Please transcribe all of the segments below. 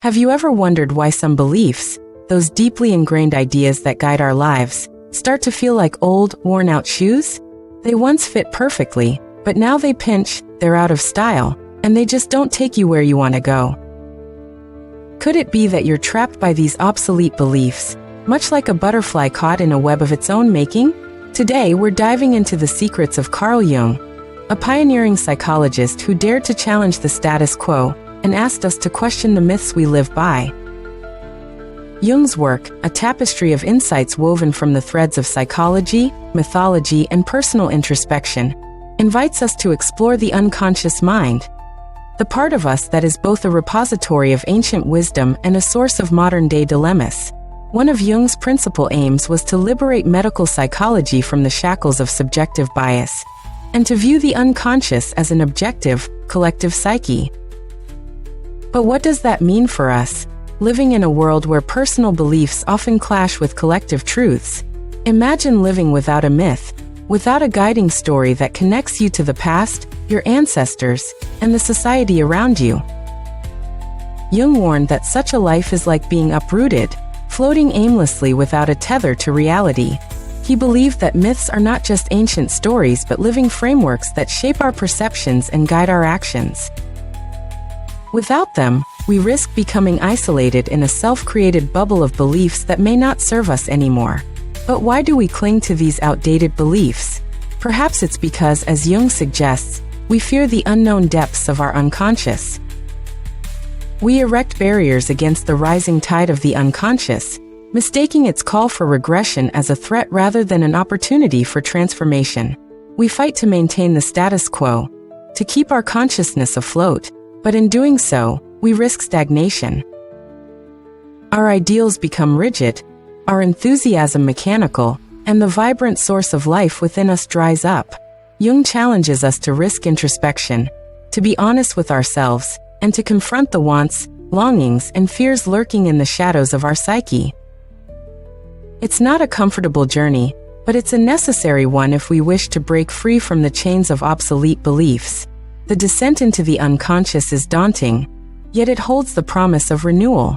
Have you ever wondered why some beliefs, those deeply ingrained ideas that guide our lives, start to feel like old, worn-out shoes? They once fit perfectly, but now they pinch, they're out of style, and they just don't take you where you want to go. Could it be that you're trapped by these obsolete beliefs, much like a butterfly caught in a web of its own making? Today, we're diving into the secrets of Carl Jung, a pioneering psychologist who dared to challenge the status quo and asked us to question the myths we live by. Jung's work, a tapestry of insights woven from the threads of psychology, mythology, and personal introspection, invites us to explore the unconscious mind, the part of us that is both a repository of ancient wisdom and a source of modern-day dilemmas. One of Jung's principal aims was to liberate medical psychology from the shackles of subjective bias, and to view the unconscious as an objective, collective psyche. But what does that mean for us, living in a world where personal beliefs often clash with collective truths? Imagine living without a myth, without a guiding story that connects you to the past, your ancestors, and the society around you. Jung warned that such a life is like being uprooted, floating aimlessly without a tether to reality. He believed that myths are not just ancient stories but living frameworks that shape our perceptions and guide our actions. Without them, we risk becoming isolated in a self-created bubble of beliefs that may not serve us anymore. But why do we cling to these outdated beliefs? Perhaps it's because, as Jung suggests, we fear the unknown depths of our unconscious. We erect barriers against the rising tide of the unconscious, mistaking its call for regression as a threat rather than an opportunity for transformation. We fight to maintain the status quo, to keep our consciousness afloat, but in doing so, we risk stagnation. Our ideals become rigid, our enthusiasm mechanical, and the vibrant source of life within us dries up. Jung challenges us to risk introspection, to be honest with ourselves, and to confront the wants, longings, and fears lurking in the shadows of our psyche. It's not a comfortable journey, but it's a necessary one if we wish to break free from the chains of obsolete beliefs. The descent into the unconscious is daunting, yet it holds the promise of renewal.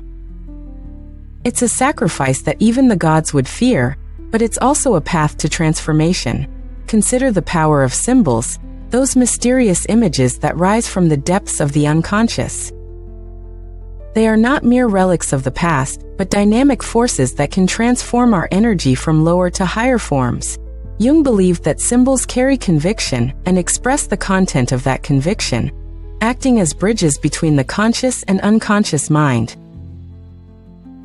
It's a sacrifice that even the gods would fear, but it's also a path to transformation. Consider the power of symbols, those mysterious images that rise from the depths of the unconscious. They are not mere relics of the past, but dynamic forces that can transform our energy from lower to higher forms. Jung believed that symbols carry conviction and express the content of that conviction, acting as bridges between the conscious and unconscious mind.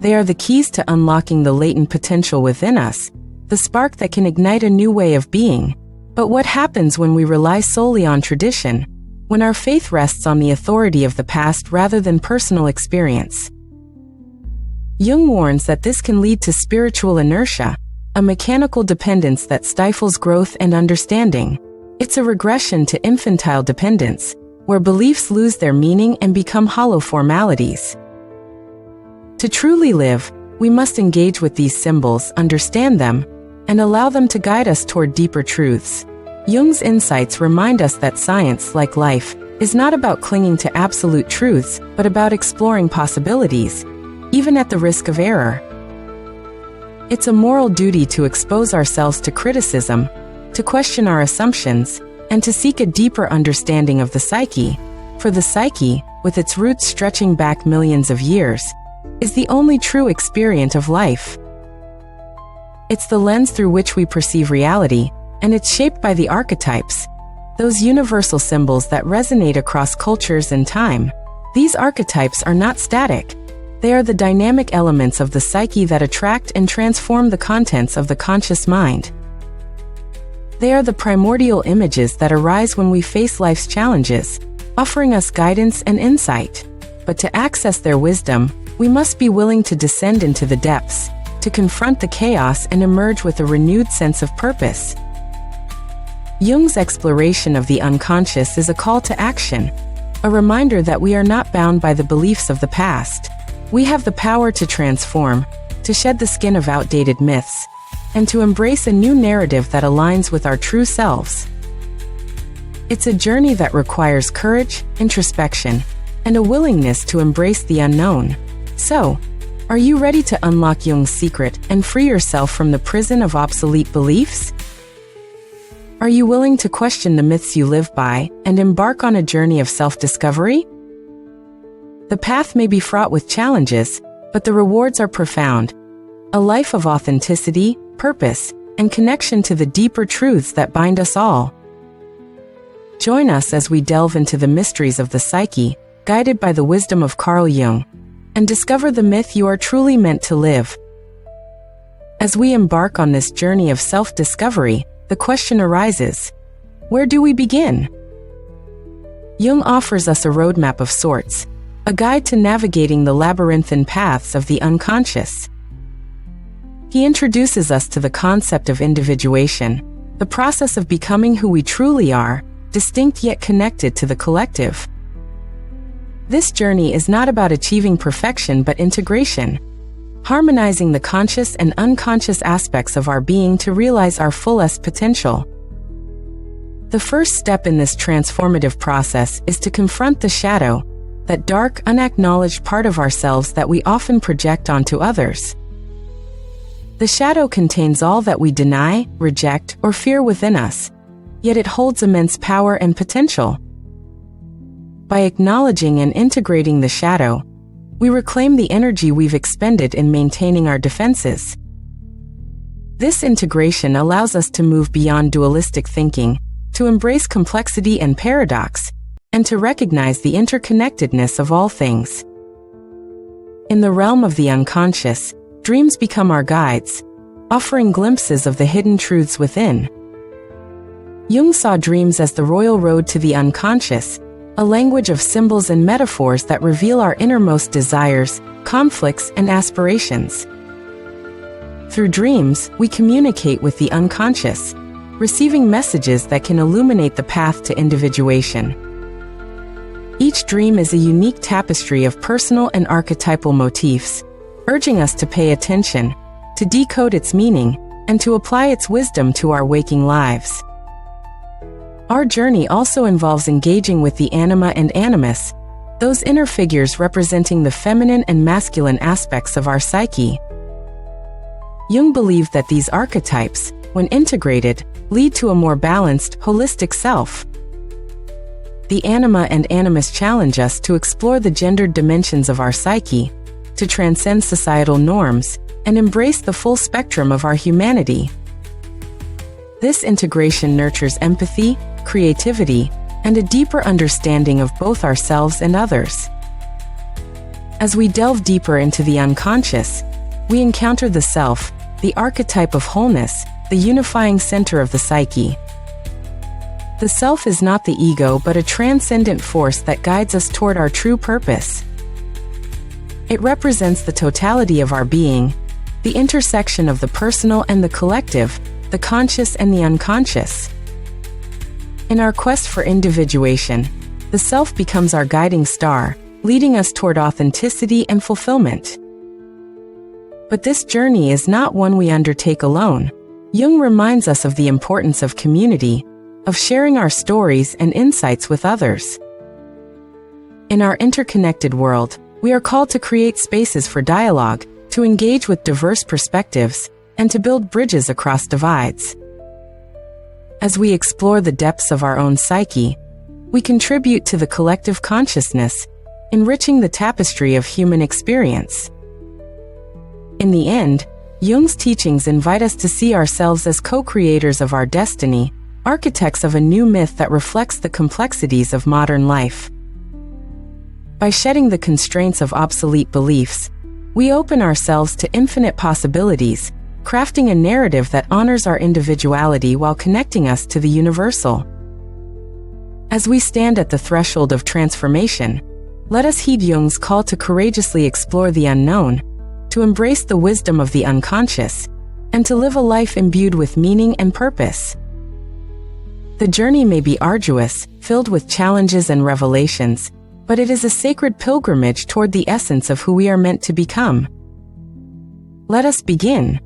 They are the keys to unlocking the latent potential within us, the spark that can ignite a new way of being. But what happens when we rely solely on tradition, when our faith rests on the authority of the past rather than personal experience? Jung warns that this can lead to spiritual inertia, a mechanical dependence that stifles growth and understanding. It's a regression to infantile dependence, where beliefs lose their meaning and become hollow formalities. To truly live, we must engage with these symbols, understand them, and allow them to guide us toward deeper truths. Jung's insights remind us that science, like life, is not about clinging to absolute truths, but about exploring possibilities, even at the risk of error. It's a moral duty to expose ourselves to criticism, to question our assumptions, and to seek a deeper understanding of the psyche. For the psyche, with its roots stretching back millions of years, is the only true experience of life. It's the lens through which we perceive reality, and it's shaped by the archetypes, those universal symbols that resonate across cultures and time. These archetypes are not static. They are the dynamic elements of the psyche that attract and transform the contents of the conscious mind. They are the primordial images that arise when we face life's challenges, offering us guidance and insight. But to access their wisdom, we must be willing to descend into the depths, to confront the chaos and emerge with a renewed sense of purpose. Jung's exploration of the unconscious is a call to action, a reminder that we are not bound by the beliefs of the past. We have the power to transform, to shed the skin of outdated myths, and to embrace a new narrative that aligns with our true selves. It's a journey that requires courage, introspection, and a willingness to embrace the unknown. So, are you ready to unlock Jung's secret and free yourself from the prison of obsolete beliefs? Are you willing to question the myths you live by and embark on a journey of self-discovery? The path may be fraught with challenges, but the rewards are profound. A life of authenticity, purpose, and connection to the deeper truths that bind us all. Join us as we delve into the mysteries of the psyche, guided by the wisdom of Carl Jung, and discover the myth you are truly meant to live. As we embark on this journey of self-discovery, the question arises, where do we begin? Jung offers us a roadmap of sorts, a guide to navigating the labyrinthine paths of the unconscious. He introduces us to the concept of individuation, the process of becoming who we truly are, distinct yet connected to the collective. This journey is not about achieving perfection but integration, harmonizing the conscious and unconscious aspects of our being to realize our fullest potential. The first step in this transformative process is to confront the shadow, that dark, unacknowledged part of ourselves that we often project onto others. The shadow contains all that we deny, reject, or fear within us, yet it holds immense power and potential. By acknowledging and integrating the shadow, we reclaim the energy we've expended in maintaining our defenses. This integration allows us to move beyond dualistic thinking, to embrace complexity and paradox, and to recognize the interconnectedness of all things. In the realm of the unconscious, dreams become our guides, offering glimpses of the hidden truths within. Jung saw dreams as the royal road to the unconscious, a language of symbols and metaphors that reveal our innermost desires, conflicts, and aspirations. Through dreams, we communicate with the unconscious, receiving messages that can illuminate the path to individuation. Each dream is a unique tapestry of personal and archetypal motifs, urging us to pay attention, to decode its meaning, and to apply its wisdom to our waking lives. Our journey also involves engaging with the anima and animus, those inner figures representing the feminine and masculine aspects of our psyche. Jung believed that these archetypes, when integrated, lead to a more balanced, holistic self. The anima and animus challenge us to explore the gendered dimensions of our psyche, to transcend societal norms, and embrace the full spectrum of our humanity. This integration nurtures empathy, creativity, and a deeper understanding of both ourselves and others. As we delve deeper into the unconscious, we encounter the self, the archetype of wholeness, the unifying center of the psyche. The self is not the ego but a transcendent force that guides us toward our true purpose. It represents the totality of our being, the intersection of the personal and the collective, the conscious and the unconscious. In our quest for individuation, the self becomes our guiding star, leading us toward authenticity and fulfillment. But this journey is not one we undertake alone. Jung reminds us of the importance of community, of sharing our stories and insights with others. In our interconnected world, we are called to create spaces for dialogue, to engage with diverse perspectives, and to build bridges across divides. As we explore the depths of our own psyche, we contribute to the collective consciousness, enriching the tapestry of human experience. In the end, Jung's teachings invite us to see ourselves as co-creators of our destiny, architects of a new myth that reflects the complexities of modern life. By shedding the constraints of obsolete beliefs, we open ourselves to infinite possibilities, crafting a narrative that honors our individuality while connecting us to the universal. As we stand at the threshold of transformation, let us heed Jung's call to courageously explore the unknown, to embrace the wisdom of the unconscious, and to live a life imbued with meaning and purpose. The journey may be arduous, filled with challenges and revelations, but it is a sacred pilgrimage toward the essence of who we are meant to become. Let us begin.